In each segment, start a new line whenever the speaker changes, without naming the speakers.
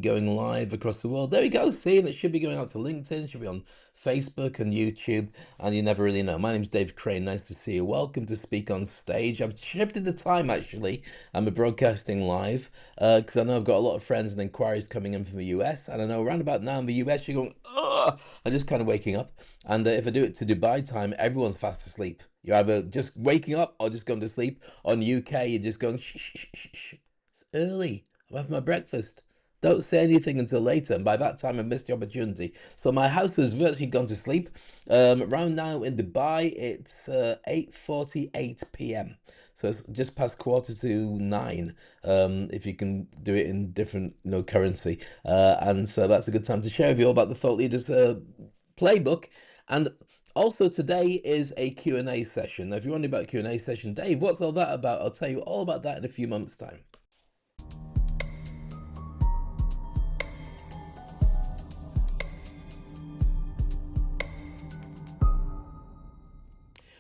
going live across the world. There we go, see, and it should be going out to LinkedIn, it should be on Facebook and YouTube, and you never really know. My name's Dave Crane, nice to see you. Welcome to Speak on Stage. I've shifted the time, actually. I'm broadcasting live, because I know I've got a lot of friends and inquiries coming in from the US, and I know around about now in the US, you're going, ugh, I'm just kind of waking up, and if I do it to Dubai time, everyone's fast asleep. You're either just waking up or just going to sleep. On UK, you're just going, shh, shh, shh, shh. It's early. I'm having my breakfast. Don't say anything until later, and by that time I've missed the opportunity. So my house has virtually gone to sleep. Around now in Dubai, it's 8:48 p.m. So it's just past 8:45, if you can do it in different, currency. And so that's a good time to share with you all about the Thought Leaders Playbook. And also today is a Q&A session. Now, if you're wondering about a Q&A session, Dave, what's all that about? I'll tell you all about that in a few moments' time.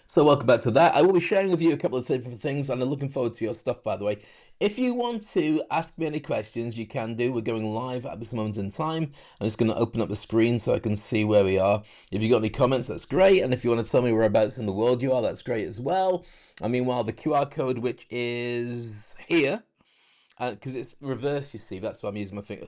So welcome back to that. I will be sharing with you a couple of different things, and I'm looking forward to your stuff, by the way. If you want to ask me any questions, you can do. We're going live at this moment in time. I'm just going to open up the screen so I can see where we are. If you've got any comments, that's great. And if you want to tell me whereabouts in the world you are, that's great as well. And meanwhile, the QR code, which is here, because it's reversed, you see, that's why I'm using my finger.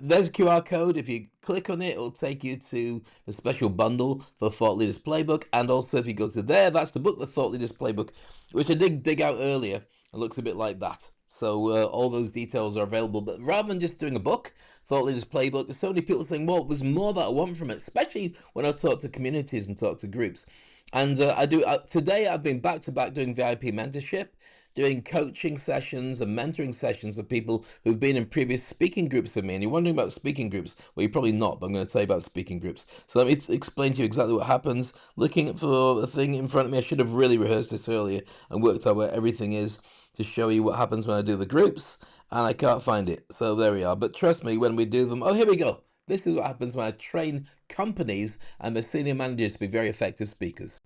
There's a QR code. If you click on it, it'll take you to the special bundle for Thought Leaders Playbook. And also, if you go to there, that's the book, the Thought Leaders Playbook, which I did dig out earlier. It looks a bit like that. So all those details are available. But rather than just doing a book, Thought Leaders Playbook, there's so many people saying, well, there's more that I want from it, especially when I talk to communities and talk to groups. And today I've been back to back doing VIP mentorship, doing coaching sessions and mentoring sessions with people who've been in previous speaking groups with me. And you're wondering about speaking groups. Well, you're probably not, but I'm going to tell you about speaking groups. So let me explain to you exactly what happens. Looking for the thing in front of me, I should have really rehearsed this earlier and worked out where everything is to show you what happens when I do the groups. And I can't find it. So there we are. But trust me, when we do them, oh, here we go. This is what happens when I train companies and their senior managers to be very effective speakers.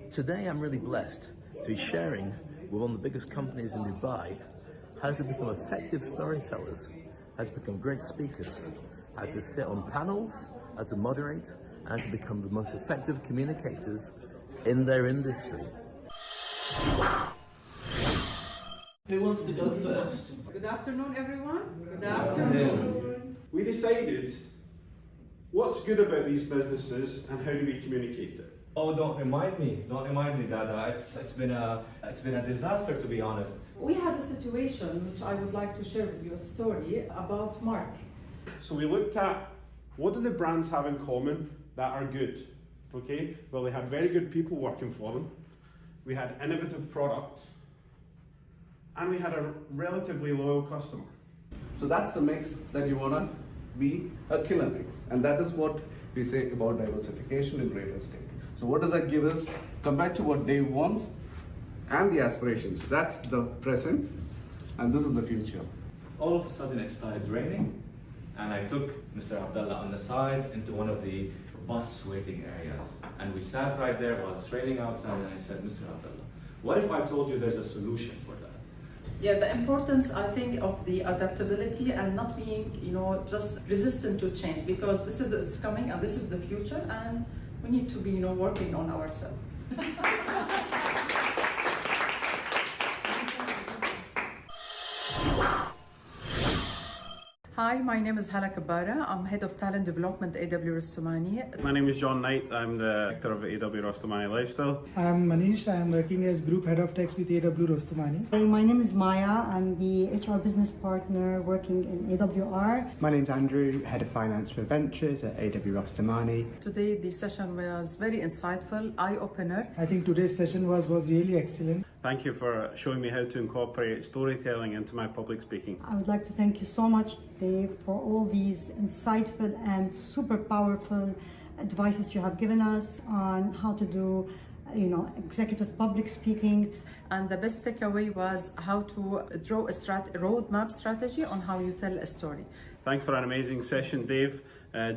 Today, I'm really blessed to be sharing with one of the biggest companies in Dubai how to become effective storytellers, how to become great speakers, how to sit on panels, how to moderate, and how to become the most effective communicators in their industry. Who wants to go first?
Good afternoon, everyone. Good afternoon.
We decided what's good about these businesses and how do we communicate it.
Oh, don't remind me, Dada. It's been a disaster, to be honest.
We had a situation which I would like to share with you, a story about Mark.
So we looked at what do the brands have in common that are good, okay? Well, they had very good people working for them. We had innovative product, and we had a relatively loyal customer.
So that's the mix that you wanna be, a killer mix. And that is what we say about diversification in real estate. So what does that give us? Come back to what Dave wants and the aspirations. That's the present and this is the future.
All of a sudden it started raining and I took Mr. Abdullah on the side into one of the bus waiting areas. And we sat right there while it's raining outside and I said, Mr. Abdullah, what if I told you there's a solution for that?
Yeah, the importance, I think, of the adaptability and not being, just resistant to change, because it's coming and this is the future and we need to be, working on ourselves. Hi, my name is Hala Kabara. I'm Head of Talent Development at AW Rustomani.
My name is John Knight. I'm the director of AW Rustomani Lifestyle.
I'm Manish. I'm working as Group Head of Tax with AW Rustomani.
Hey, my name is Maya. I'm the HR business partner working in AWR.
My name's Andrew, Head of Finance for Ventures at AW Rustomani.
Today, the session was very insightful, eye-opener.
I think today's session was really excellent.
Thank you for showing me how to incorporate storytelling into my public speaking.
I would like to thank you so much, Dave, for all these insightful and super powerful advices you have given us on how to do executive public speaking.
And the best takeaway was how to draw a roadmap strategy on how you tell a story.
Thanks for an amazing session, Dave.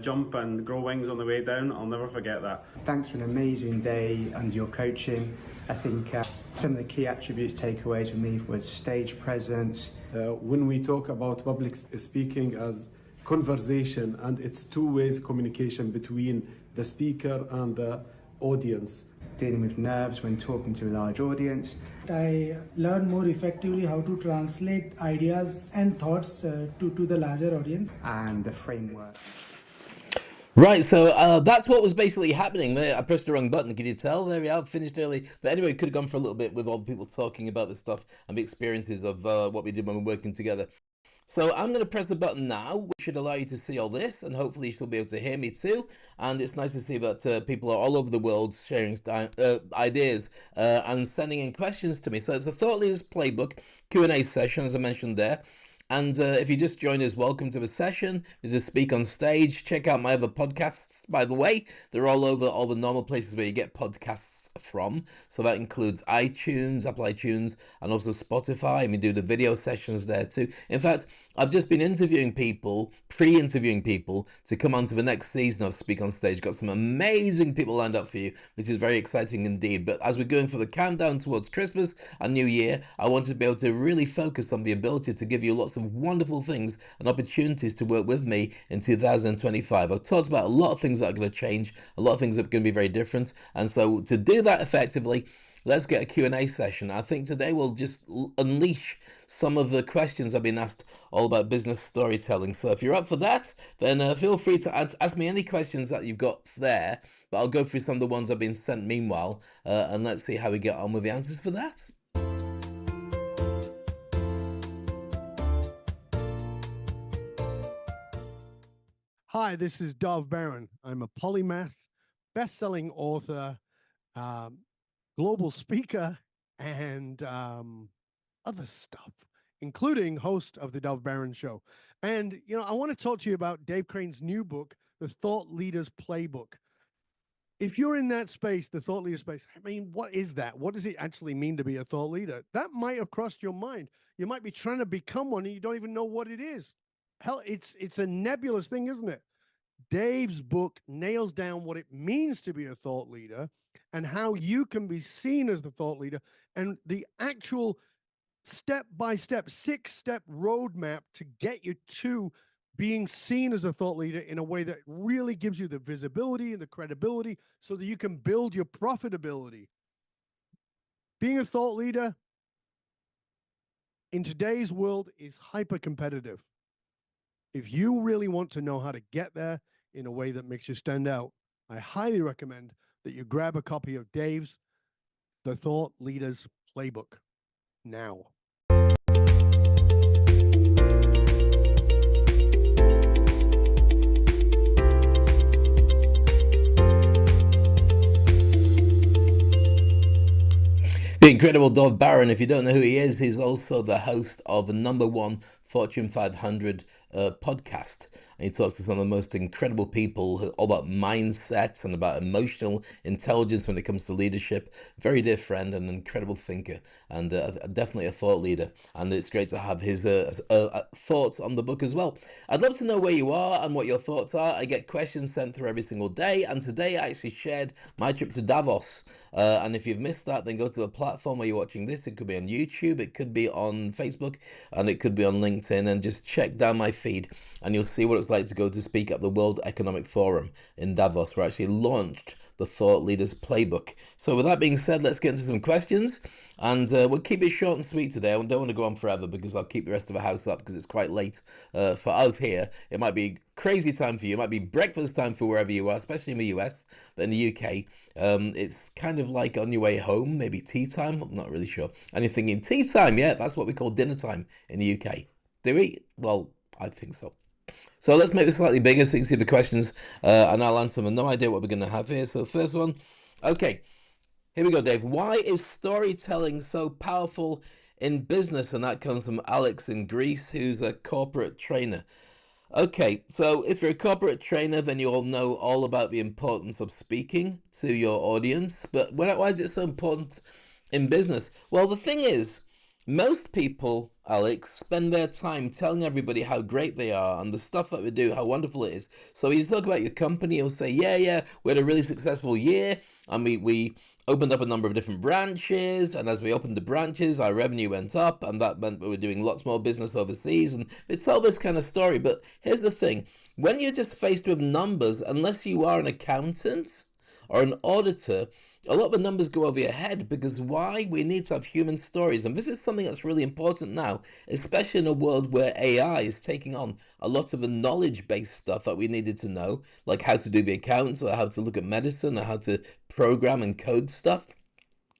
Jump and grow wings on the way down. I'll never forget that.
Thanks for an amazing day and your coaching. I think some of the key attributes takeaways for me was stage presence.
When we talk about public speaking as conversation, and it's two ways communication between the speaker and the audience.
Dealing with nerves when talking to a large audience.
I learned more effectively how to translate ideas and thoughts to the larger audience.
And the framework.
Right, so that's what was basically happening there. I pressed the wrong button, can you tell? There we are, finished early. But anyway, it could have gone for a little bit with all the people talking about the stuff and the experiences of what we did when we were working together. So I'm going to press the button now, which should allow you to see all this, and hopefully you'll be able to hear me too. And it's nice to see that people are all over the world sharing ideas and sending in questions to me. So it's the Thought Leaders Playbook Q&A session, as I mentioned there. And if you just joined us, welcome to the session. This is Speak on Stage. Check out my other podcasts, by the way. They're all over all the normal places where you get podcasts from. So that includes iTunes, Apple iTunes, and also Spotify. And we do the video sessions there too. In fact, I've just been interviewing people, pre-interviewing people to come on to the next season of Speak on Stage. Got some amazing people lined up for you, which is very exciting indeed. But as we're going for the countdown towards Christmas and New Year, I wanted to be able to really focus on the ability to give you lots of wonderful things and opportunities to work with me in 2025. I've talked about a lot of things that are going to change, a lot of things that are going to be very different. And so to do that effectively, let's get a Q&A session. I think today we'll just unleash some of the questions I've been asked all about business storytelling. So if you're up for that, then feel free to ask me any questions that you've got there, but I'll go through some of the ones I've been sent meanwhile, and let's see how we get on with the answers for that.
Hi, this is Dov Baron. I'm a polymath, best-selling author, global speaker, and other stuff, including host of the Dov Baron Show. And, I want to talk to you about Dave Crane's new book, The Thought Leaders Playbook. If you're in that space, the thought leader space, what is that? What does it actually mean to be a thought leader? That might have crossed your mind. You might be trying to become one and you don't even know what it is. Hell, it's a nebulous thing, isn't it? Dave's book nails down what it means to be a thought leader and how you can be seen as the thought leader and the actual step-by-step, 6-step roadmap to get you to being seen as a thought leader in a way that really gives you the visibility and the credibility so that you can build your profitability. Being a thought leader in today's world is hyper-competitive. If you really want to know how to get there in a way that makes you stand out, I highly recommend that you grab a copy of Dave's The Thought Leaders Playbook now.
The incredible Dov Baron, if you don't know who he is, he's also the host of the #1 Fortune 500 podcast. And he talks to some of the most incredible people all about mindsets and about emotional intelligence when it comes to leadership. Very dear friend and an incredible thinker, and definitely a thought leader. And it's great to have his thoughts on the book as well. I'd love to know where you are and what your thoughts are. I get questions sent through every single day, and today I actually shared my trip to Davos. And if you've missed that, then go to the platform where you're watching this. It could be on YouTube, it could be on Facebook, and it could be on LinkedIn. And just check down my feed and you'll see what it's like to go to speak at the World Economic Forum in Davos, where I actually launched the Thought Leaders Playbook. So with that being said, let's get into some questions. And we'll keep it short and sweet today. I don't want to go on forever because I'll keep the rest of the house up because it's quite late for us here. It might be crazy time for you. It might be breakfast time for wherever you are, especially in the US. But in the UK, it's kind of like on your way home, maybe tea time. I'm not really sure. And you're thinking, tea time? Yeah, that's what we call dinner time in the UK. Do we? Well, I think so. So let's make this slightly bigger so you can see the questions and I'll answer them. No idea what we're going to have here. So the first one, okay. Here we go, Dave. Why is storytelling so powerful in business? And that comes from Alex in Greece, who's a corporate trainer. Okay, so if you're a corporate trainer, then you all know all about the importance of speaking to your audience. But why is it so important in business? Well, the thing is, most people, Alex, spend their time telling everybody how great they are and the stuff that we do, how wonderful it is. So when you talk about your company, you'll say, yeah, we had a really successful year, and we opened up a number of different branches, and as we opened the branches, our revenue went up, and that meant we were doing lots more business overseas, and they tell this kind of story. But here's the thing: when you're just faced with numbers, unless you are an accountant or an auditor, a lot of the numbers go over your head. Because why? We need to have human stories, and this is something that's really important now, especially in a world where AI is taking on a lot of the knowledge-based stuff that we needed to know, like how to do the accounts, or how to look at medicine, or how to program and code stuff.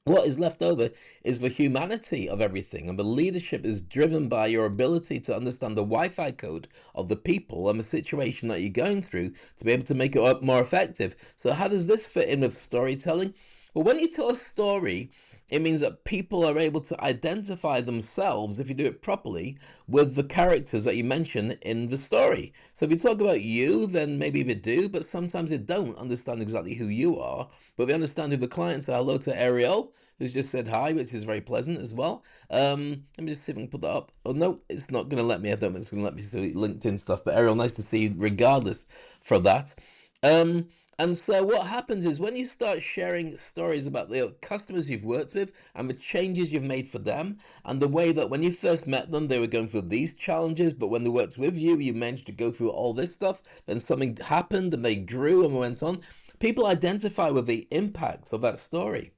What is left over is the humanity of everything, and the leadership is driven by your ability to understand the Wi-Fi code of the people and the situation that you're going through to be able to make it more effective. So how does this fit in with storytelling? Well, when you tell a story, it means that people are able to identify themselves, if you do it properly, with the characters that you mention in the story. So if you talk about you, then maybe they do, but sometimes they don't understand exactly who you are, but they understand who the clients are. Hello to Ariel, who's just said hi, which is very pleasant as well. Let me just see if I can put that up. Oh, no, it's not going to let me. I don't think it's going to let me do LinkedIn stuff, but Ariel, nice to see you regardless for that. And so what happens is when you start sharing stories about the customers you've worked with and the changes you've made for them, and the way that when you first met them, they were going through these challenges, but when they worked with you, you managed to go through all this stuff, then something happened and they grew and went on. People identify with the impact of that story.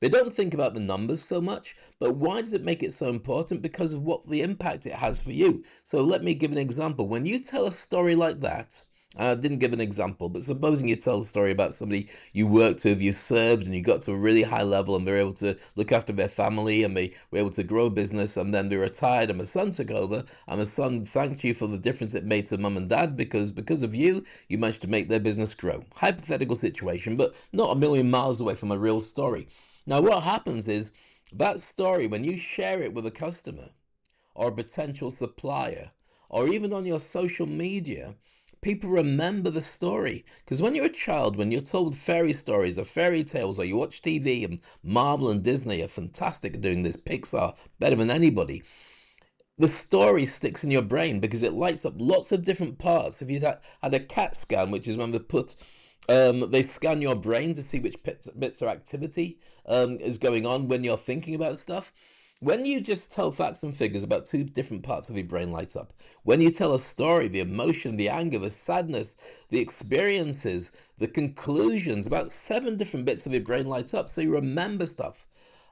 They don't think about the numbers so much, but why does it make it so important? Because of what the impact it has for you. So let me give an example. When you tell a story like that, I didn't give an example, but supposing you tell a story about somebody you worked with, you served, and you got to a really high level, and they're able to look after their family, and they were able to grow a business, and then they retired, and the son took over, and the son thanked you for the difference it made to mum and dad, because of you, you managed to make their business grow. Hypothetical situation, but not a million miles away from a real story. Now, what happens is that story, when you share it with a customer or a potential supplier, or even on your social media, people remember the story. Because when you're a child, when you're told fairy stories or fairy tales, or you watch TV, and Marvel and Disney are fantastic at doing this, Pixar, better than anybody, the story sticks in your brain because it lights up lots of different parts. If you had a CAT scan, which is when they scan your brain to see which bits of activity is going on when you're thinking about stuff. When you just tell facts and figures, about two different parts of your brain light up. When you tell a story, the emotion, the anger, the sadness, the experiences, the conclusions, about 7 different bits of your brain light up, so you remember stuff.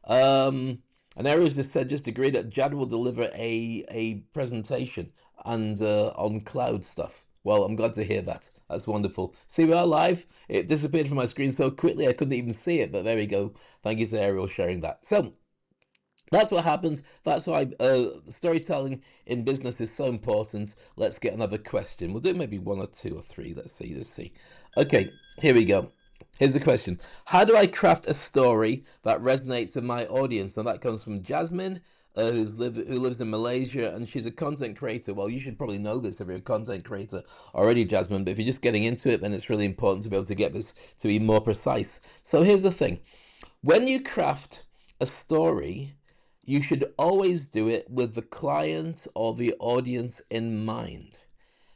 And Ariel's just said, just agreed that Jad will deliver a presentation and on cloud stuff. Well, I'm glad to hear that. That's wonderful. See, we are live. It disappeared from my screen so quickly I couldn't even see it, but there we go. Thank you to Ariel sharing that. So that's what happens. That's why storytelling in business is so important. Let's get another question. We'll do maybe 1 or 2 or 3. Let's see. Okay, here we go. Here's the question. How do I craft a story that resonates with my audience? And that comes from Jasmine, who lives in Malaysia, and she's a content creator. Well, you should probably know this if you're a content creator already, Jasmine, but if you're just getting into it, then it's really important to be able to get this to be more precise. So here's the thing. When you craft a story, you should always do it with the client or the audience in mind.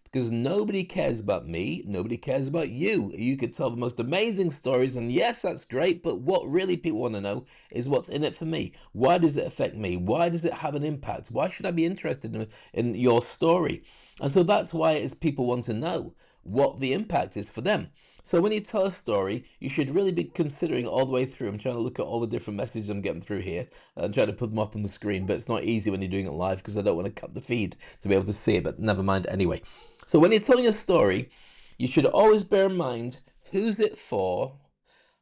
Because nobody cares about me, nobody cares about you. You could tell the most amazing stories, and yes, that's great, but what really people want to know is what's in it for me. Why does it affect me? Why does it have an impact? Why should I be interested in your story? And so that's why it is people want to know what the impact is for them. So when you tell a story, you should really be considering all the way through. I'm trying to look at all the different messages I'm getting through here and trying to put them up on the screen, but it's not easy when you're doing it live because I don't want to cut the feed to be able to see it, but never mind anyway. So when you're telling a story, you should always bear in mind who's it for,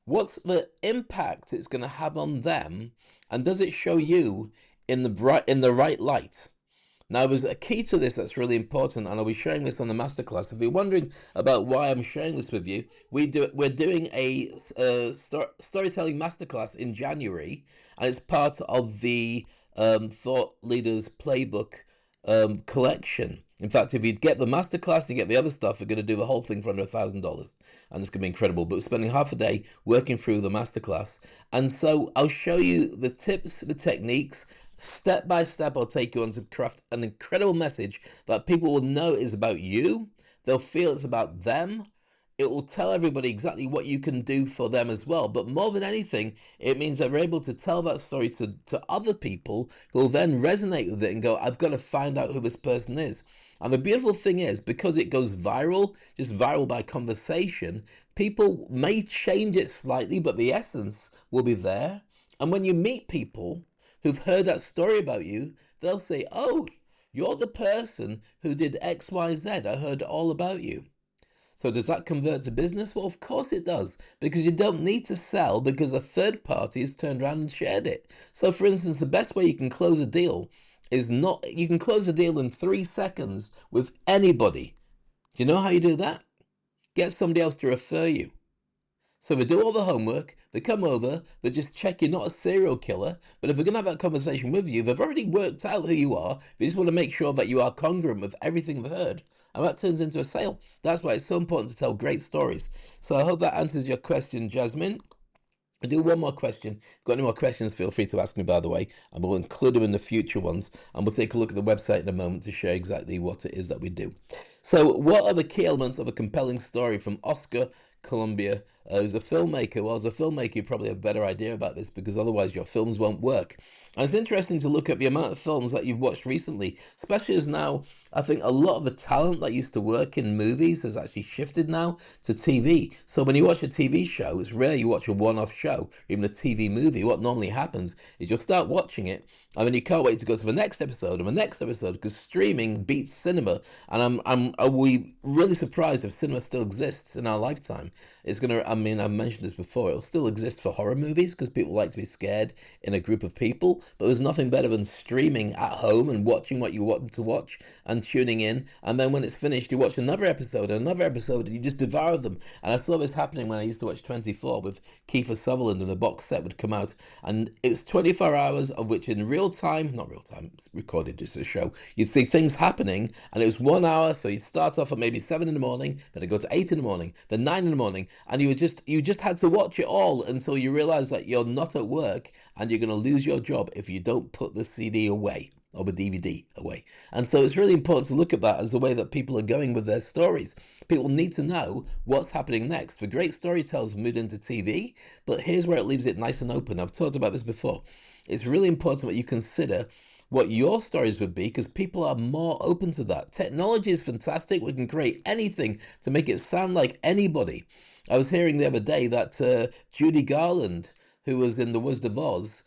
what's the impact it's going to have on them, and does it show you in the right light? Now, there's a key to this that's really important, and I'll be sharing this on the masterclass. If you're wondering about why I'm sharing this with you, we're doing a storytelling masterclass in January, and it's part of the Thought Leaders Playbook collection. In fact, if you get the masterclass and you get the other stuff, we're going to do the whole thing for under $1,000, and it's going to be incredible. But we're spending half a day working through the masterclass, and so I'll show you the tips, the techniques. Step by step, I'll take you on to craft an incredible message that people will know is about you. They'll feel it's about them. It will tell everybody exactly what you can do for them as well. But more than anything, it means that we're able to tell that story to other people who will then resonate with it and go, I've got to find out who this person is. And the beautiful thing is, because it goes viral, just viral by conversation, people may change it slightly, but the essence will be there. And when you meet people who've heard that story about you, they'll say, oh, you're the person who did X, Y, Z. I heard all about you. So does that convert to business? Well, of course it does, because you don't need to sell because a third party has turned around and shared it. So for instance, the best way you can close a deal is not, you can close a deal in 3 seconds with anybody. Do you know how you do that? Get somebody else to refer you. So they do all the homework, they come over, they just check you're not a serial killer, but if they're going to have that conversation with you, they've already worked out who you are, they just want to make sure that you are congruent with everything they've heard, and that turns into a sale. That's why it's so important to tell great stories. So I hope that answers your question, Jasmine. I do one more question. If you've got any more questions, feel free to ask me, by the way, and we'll include them in the future ones. And we'll take a look at the website in a moment to share exactly what it is that we do. So what are the key elements of a compelling story from Oscar Columbia, who's a filmmaker? Well, as a filmmaker, you probably have a better idea about this because otherwise your films won't work. And it's interesting to look at the amount of films that you've watched recently, especially as now I think a lot of the talent that used to work in movies has actually shifted now to TV. So when you watch a TV show, it's rare you watch a one-off show, even a TV movie. What normally happens is you'll start watching it, and then you can't wait to go to the next episode and the next episode because streaming beats cinema. And are we really surprised if cinema still exists in our lifetime? It's gonna. I mean, I've mentioned this before. It'll still exist for horror movies because people like to be scared in a group of people. But there's nothing better than streaming at home and watching what you want to watch and tuning in. And then when it's finished, you watch another episode and another episode, and you just devour them. And I saw this happening when I used to watch 24 with Kiefer Sutherland, and the box set would come out, and it was 24 hours of which in real time, not real time, it's recorded just as a show, you'd see things happening, and it was 1 hour. So you'd start off at maybe 7 in the morning, then it'd go to 8 in the morning, then 9 in the morning, and you just had to watch it all until you realize that you're not at work and you're going to lose your job if you don't put the CD away or the DVD away. And so it's really important to look at that as the way that people are going with their stories. People need to know what's happening next. The great storytellers moved into TV, but here's where it leaves it nice and open. I've talked about this before. It's really important that you consider what your stories would be because people are more open to that. Technology is fantastic. We can create anything to make it sound like anybody. I was hearing the other day that Judy Garland, who was in The Wizard of Oz,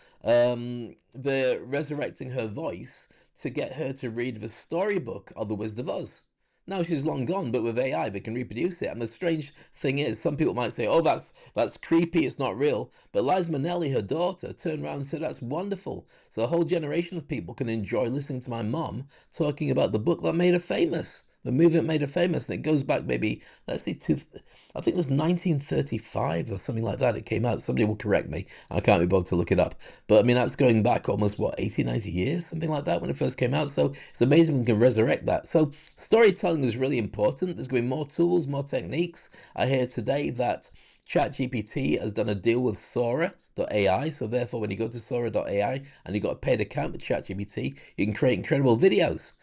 they're resurrecting her voice to get her to read the storybook of The Wizard of Oz. Now she's long gone, but with AI they can reproduce it. And the strange thing is, some people might say, "Oh, that's creepy. It's not real." But Liza Minnelli, her daughter, turned around and said, "That's wonderful." So a whole generation of people can enjoy listening to my mom talking about the book that made her famous. The movement made her famous, and it goes back maybe, let's see, I think it was 1935 or something like that. It came out. Somebody will correct me. I can't be bothered to look it up. But I mean, that's going back almost, what, 80, 90 years, something like that when it first came out. So it's amazing we can resurrect that. So storytelling is really important. There's going to be more tools, more techniques. I hear today that ChatGPT has done a deal with Sora.ai. So therefore, when you go to Sora.ai and you've got a paid account with ChatGPT, you can create incredible videos.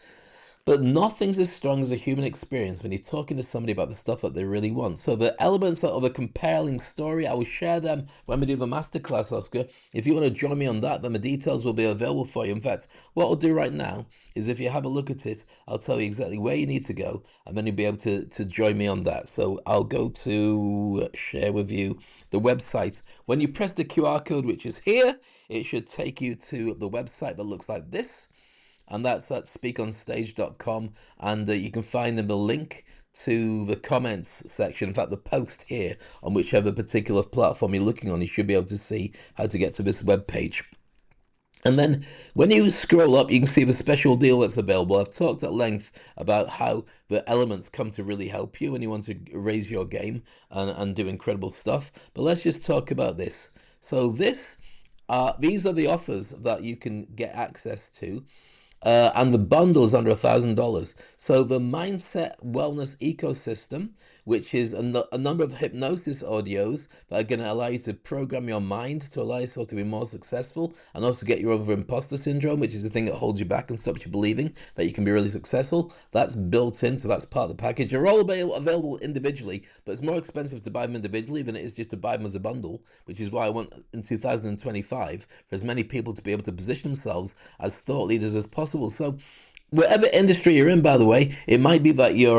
But nothing's as strong as a human experience when you're talking to somebody about the stuff that they really want. So the elements of a compelling story, I will share them when we do the masterclass, Oscar. If you want to join me on that, then the details will be available for you. In fact, what I'll do right now is if you have a look at it, I'll tell you exactly where you need to go, and then you'll be able to join me on that. So I'll go to share with you the website. When you press the QR code, which is here, it should take you to the website that looks like this. And that's at speakonstage.com, and you can find in the link to the comments section, in fact the post here on whichever particular platform you're looking on, you should be able to see how to get to this web page. And then when you scroll up, you can see the special deal that's available. I've talked at length about how the elements come to really help you when you want to raise your game and do incredible stuff. But let's just talk about this. So these are the offers that you can get access to. and the bundle is under $1,000. So the Mindset Wellness Ecosystem, which is a number of hypnosis audios that are going to allow you to program your mind to allow yourself to be more successful and also get you over imposter syndrome, which is the thing that holds you back and stops you believing that you can be really successful. That's built in, so that's part of the package. They're all available individually, but it's more expensive to buy them individually than it is just to buy them as a bundle, which is why I want in 2025 for as many people to be able to position themselves as thought leaders as possible. So whatever industry you're in, by the way, it might be that you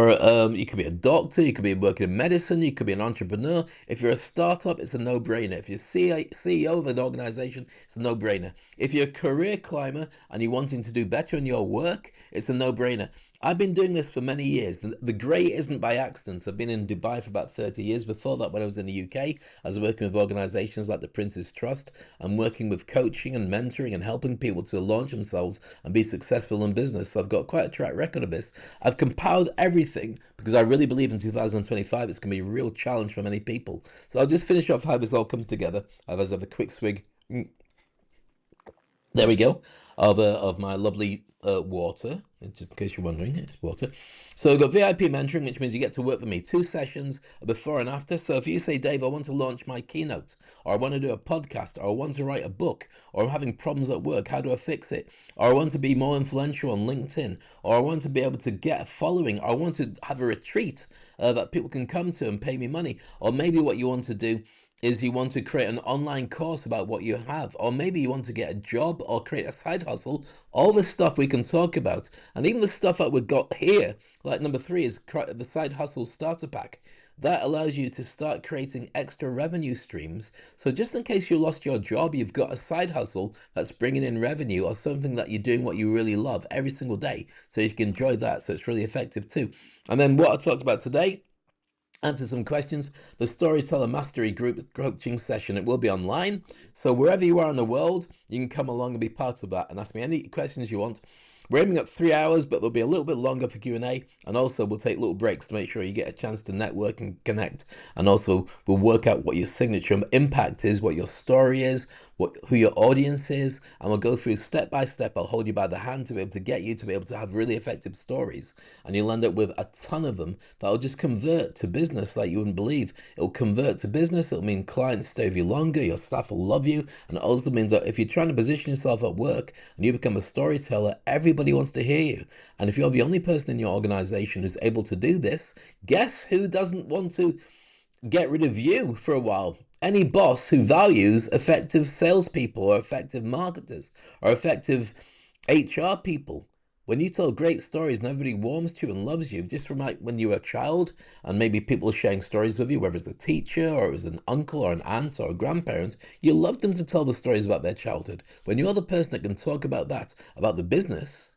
could be a doctor, you could be working in medicine, you could be an entrepreneur. If you're a startup, it's a no-brainer. If you're CEO of an organization, it's a no-brainer. If you're a career climber and you're wanting to do better in your work, it's a no-brainer. I've been doing this for many years. The grey isn't by accident. I've been in Dubai for about 30 years. Before that, when I was in the UK, I was working with organizations like the Prince's Trust. I'm working with coaching and mentoring and helping people to launch themselves and be successful in business. So I've got quite a track record of this. I've compiled everything because I really believe in 2025 it's going to be a real challenge for many people. So I'll just finish off how this all comes together. I'll have a quick swig. There we go, of my lovely water, just in case you're wondering, it's water. So we've got VIP mentoring, which means you get to work with me 2 sessions before and after. So if you say, Dave, I want to launch my keynote, or I want to do a podcast, or I want to write a book, or I'm having problems at work, how do I fix it? Or I want to be more influential on LinkedIn, or I want to be able to get a following, or I want to have a retreat that people can come to and pay me money, or maybe what you want to do is you want to create an online course about what you have, or maybe you want to get a job or create a side hustle. All the stuff we can talk about, and even the stuff that we've got here, like number 3 is the side hustle starter pack. That allows you to start creating extra revenue streams. So just in case you lost your job, you've got a side hustle that's bringing in revenue, or something that you're doing what you really love every single day, so you can enjoy that. So it's really effective too. And then what I talked about today, answer some questions. The Storyteller Mastery Group coaching session, it will be online. So wherever you are in the world, you can come along and be part of that and ask me any questions you want. We're aiming at 3 hours, but there'll be a little bit longer for Q&A. And also we'll take little breaks to make sure you get a chance to network and connect. And also we'll work out what your signature impact is, what your story is, who your audience is, and we'll go through step by step. I'll hold you by the hand to be able to get you to be able to have really effective stories, and you'll end up with a ton of them that'll just convert to business like you wouldn't believe. It'll convert to business. It'll mean clients stay with you longer, your staff will love you, and it also means that if you're trying to position yourself at work and you become a storyteller, everybody wants to hear you. And if you're the only person in your organization who's able to do this, guess who doesn't want to get rid of you for a while? Any boss who values effective salespeople, or effective marketers, or effective HR people. When you tell great stories and everybody warms to you and loves you, just from like when you were a child and maybe people are sharing stories with you, whether it's a teacher or it was an uncle or an aunt or a grandparent, you love them to tell the stories about their childhood. When you're the person that can talk about that, about the business,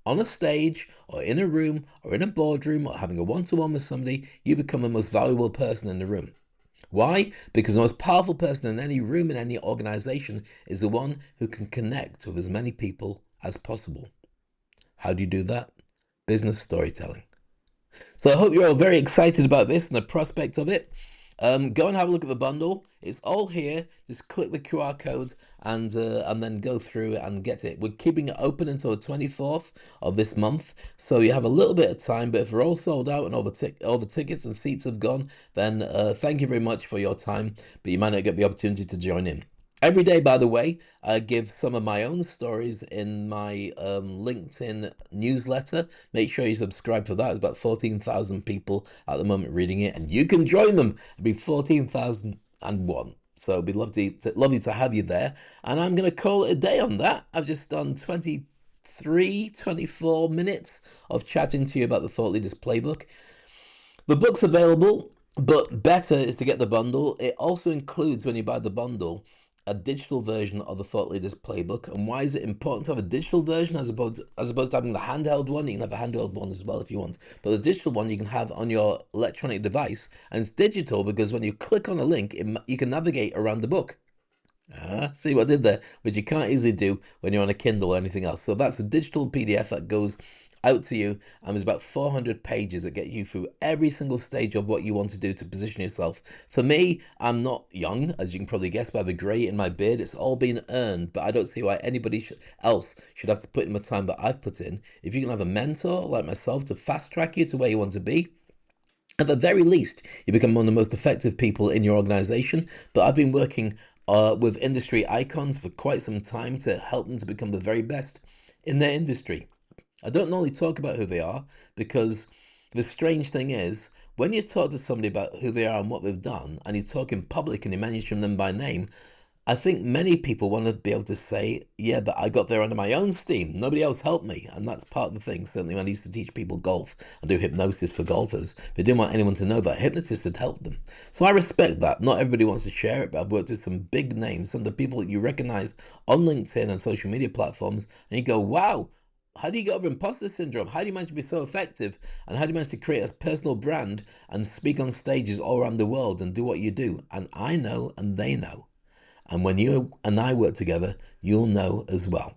on a stage or in a room or in a boardroom or having a one-to-one with somebody, you become the most valuable person in the room. Why? Because the most powerful person in any room, in any organization, is the one who can connect with as many people as possible. How do you do that? Business storytelling. So I hope you're all very excited about this and the prospect of it. Go and have a look at the bundle. It's all here. Just click the QR code and then go through and get it. We're keeping it open until the 24th of this month, so you have a little bit of time. But if we're all sold out and all the tickets and seats have gone, then thank you very much for your time. But you might not get the opportunity to join in. Every day, by the way, I give some of my own stories in my LinkedIn newsletter. Make sure you subscribe to that. There's about 14,000 people at the moment reading it, and you can join them. It'll be 14,001. So it'd be lovely to have you there. And I'm going to call it a day on that. I've just done 24 minutes of chatting to you about the Thought Leaders Playbook. The book's available, but better is to get the bundle. It also includes, when you buy the bundle, a digital version of the Thought Leaders Playbook. And why is it important to have a digital version as opposed to having the handheld one? You can have a handheld one as well if you want, but the digital one you can have on your electronic device, and it's digital because when you click on a link, you can navigate around the book. See what I did there, which you can't easily do when you're on a Kindle or anything else. So that's a digital PDF that goes out to you, and there's about 400 pages that get you through every single stage of what you want to do to position yourself. For me, I'm not young, as you can probably guess by the grey in my beard. It's all been earned, but I don't see why anybody else should have to put in the time that I've put in. If you can have a mentor like myself to fast track you to where you want to be, at the very least, you become one of the most effective people in your organization. But I've been working with industry icons for quite some time to help them to become the very best in their industry. I don't normally talk about who they are because the strange thing is, when you talk to somebody about who they are and what they've done, and you talk in public and you mention them by name, I think many people want to be able to say, yeah, but I got there under my own steam. Nobody else helped me. And that's part of the thing. Certainly when I used to teach people golf and do hypnosis for golfers, they didn't want anyone to know that hypnotists had helped them. So I respect that. Not everybody wants to share it, but I've worked with some big names, some of the people that you recognize on LinkedIn and social media platforms, and you go, wow, how do you get over imposter syndrome? How do you manage to be so effective? And how do you manage to create a personal brand and speak on stages all around the world and do what you do? And I know, and they know. And when you and I work together, you'll know as well.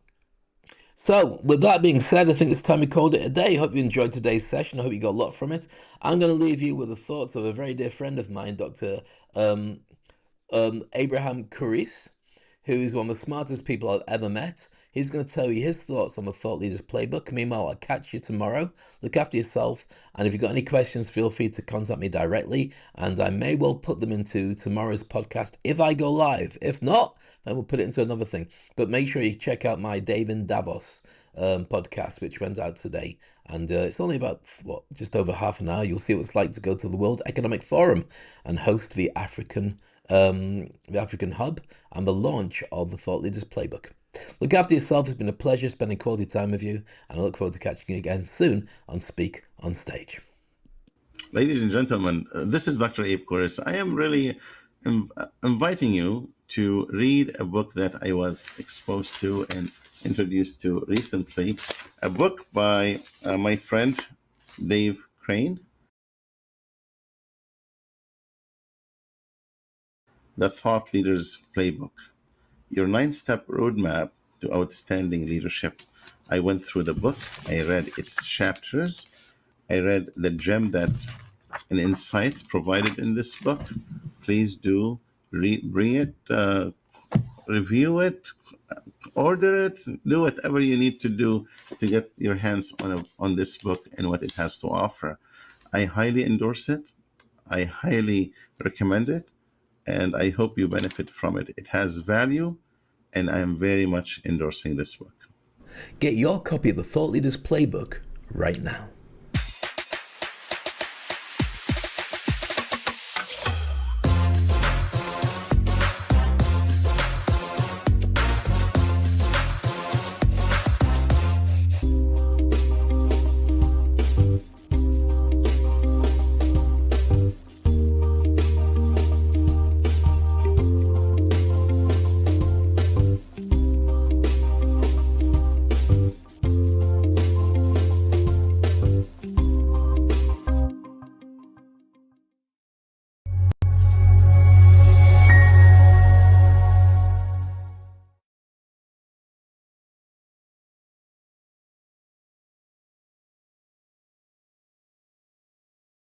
So, with that being said, I think it's time we called it a day. Hope you enjoyed today's session. I hope you got a lot from it. I'm going to leave you with the thoughts of a very dear friend of mine, Dr. Abraham Kuris, who is one of the smartest people I've ever met. He's going to tell you his thoughts on the Thought Leaders Playbook. Meanwhile, I'll catch you tomorrow. Look after yourself. And if you've got any questions, feel free to contact me directly. And I may well put them into tomorrow's podcast if I go live. If not, then we'll put it into another thing. But make sure you check out my Dave in Davos podcast, which went out today. And it's only about, just over half an hour. You'll see what it's like to go to the World Economic Forum and host the African Hub and the launch of the Thought Leaders Playbook. Look after yourself. It's been a pleasure spending quality time with you, and I look forward to catching you again soon on Speak on Stage.
Ladies and gentlemen, this is Dr. Abe Corris. I am really inviting you to read a book that I was exposed to and introduced to recently, a book by my friend Dave Crane, The Thought Leaders Playbook, your 9-step roadmap to outstanding leadership. I went through the book, I read its chapters, I read the gem that and insights provided in this book. Please do bring it, review it, order it, do whatever you need to do to get your hands on this book and what it has to offer. I highly endorse it. I highly recommend it, and I hope you benefit from it. It has value, and I am very much endorsing this book.
Get your copy of the Thought Leaders Playbook right now.